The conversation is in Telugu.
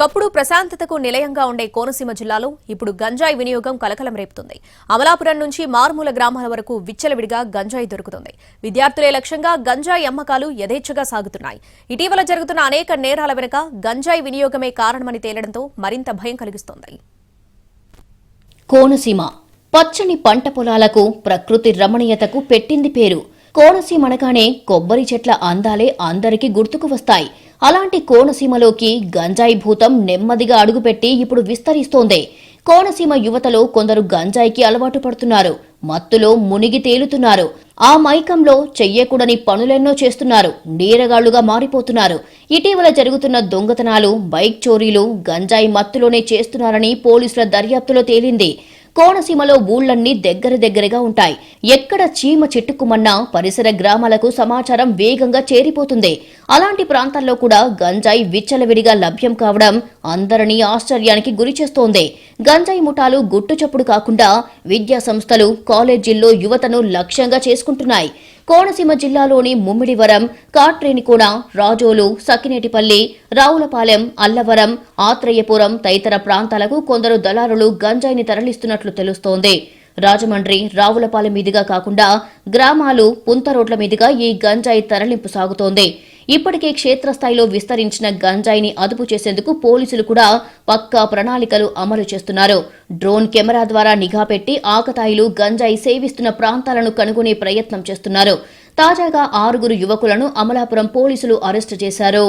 ఒకప్పుడు ప్రశాంతతకు నిలయంగా ఉండే కోనసీమ జిల్లాలో ఇప్పుడు గంజాయి వినియోగం కలకలం రేపుతుంది. అమలాపురం నుంచి మారుమూల గ్రామాల వరకు విచ్చలవిడిగా గంజాయి దొరుకుతుంది. విద్యార్థులే లక్ష్యంగా గంజాయి అమ్మకాలు యథేచ్ఛగా సాగుతున్నాయి. ఇటీవల జరుగుతున్న అనేక నేరాల వెనుక గంజాయి వినియోగమే కారణమని తేలడంతో మరింత భయం కలిగిస్తోంది. కోనసీమ పచ్చని పంట పొలాలకు, ప్రకృతి రమణీయతకు పెట్టింది పేరు. కోనసీమ అనగానే కొబ్బరి చెట్ల అందాలే అందరికీ గుర్తుకు వస్తాయి. అలాంటి కోనసీమలోకి గంజాయి భూతం నెమ్మదిగా అడుగుపెట్టి ఇప్పుడు విస్తరిస్తోంది. కోనసీమ యువతలో కొందరు గంజాయికి అలవాటు పడుతున్నారు. మత్తులో మునిగి తేలుతున్నారు. ఆ మైకంలో చెయ్యకూడని పనులెన్నో చేస్తున్నారు. నీరగాళ్లుగా మారిపోతున్నారు. ఇటీవల జరుగుతున్న దొంగతనాలు, బైక్ చోరీలు గంజాయి మత్తులోనే చేస్తున్నారని పోలీసుల దర్యాప్తులో తేలింది. కోనసీమలో ఊళ్లన్నీ దగ్గరగా ఉంటాయి. ఎక్కడ చీమ చిట్టుకుమన్నా పరిసర గ్రామాలకు సమాచారం వేగంగా చేరిపోతుంది. అలాంటి ప్రాంతాల్లో కూడా గంజాయి విచ్చలవిడిగా లభ్యం కావడం అందరినీ ఆశ్చర్యానికి గురిచేస్తోంది. గంజాయి ముఠాలు గుట్టుచప్పుడు కాకుండా విద్యా సంస్థలు, కాలేజీల్లో యువతను లక్ష్యంగా చేసుకుంటున్నాయి. కోనసీమ జిల్లాలోని ముమ్మిడివరం, కాట్రేనికోన, రాజోలు, సకినేటిపల్లి, రావులపాలెం, అల్లవరం, ఆత్రేయపురం తదితర ప్రాంతాలకు కొందరు దళారులు గంజాయిని తరలిస్తున్నట్లు తెలుస్తోంది. రాజమండ్రి, రావులపాలెం మీదుగా కాకుండా గ్రామాలు, పుంత రోడ్ల మీదుగా ఈ గంజాయి తరలింపు సాగుతోంది. ఇప్పటికే క్షేత్రస్థాయిలో విస్తరించిన గంజాయిని అదుపు చేసేందుకు పోలీసులు కూడా పక్కా ప్రణాళికలు అమలు చేస్తున్నారు. డ్రోన్ కెమెరా ద్వారా నిఘా పెట్టి ఆకతాయిలు గంజాయి సేవిస్తున్న ప్రాంతాలను కనుగొనే ప్రయత్నం చేస్తున్నారు. తాజాగా 6 యువకులను అమలాపురం పోలీసులు అరెస్టు చేశారు.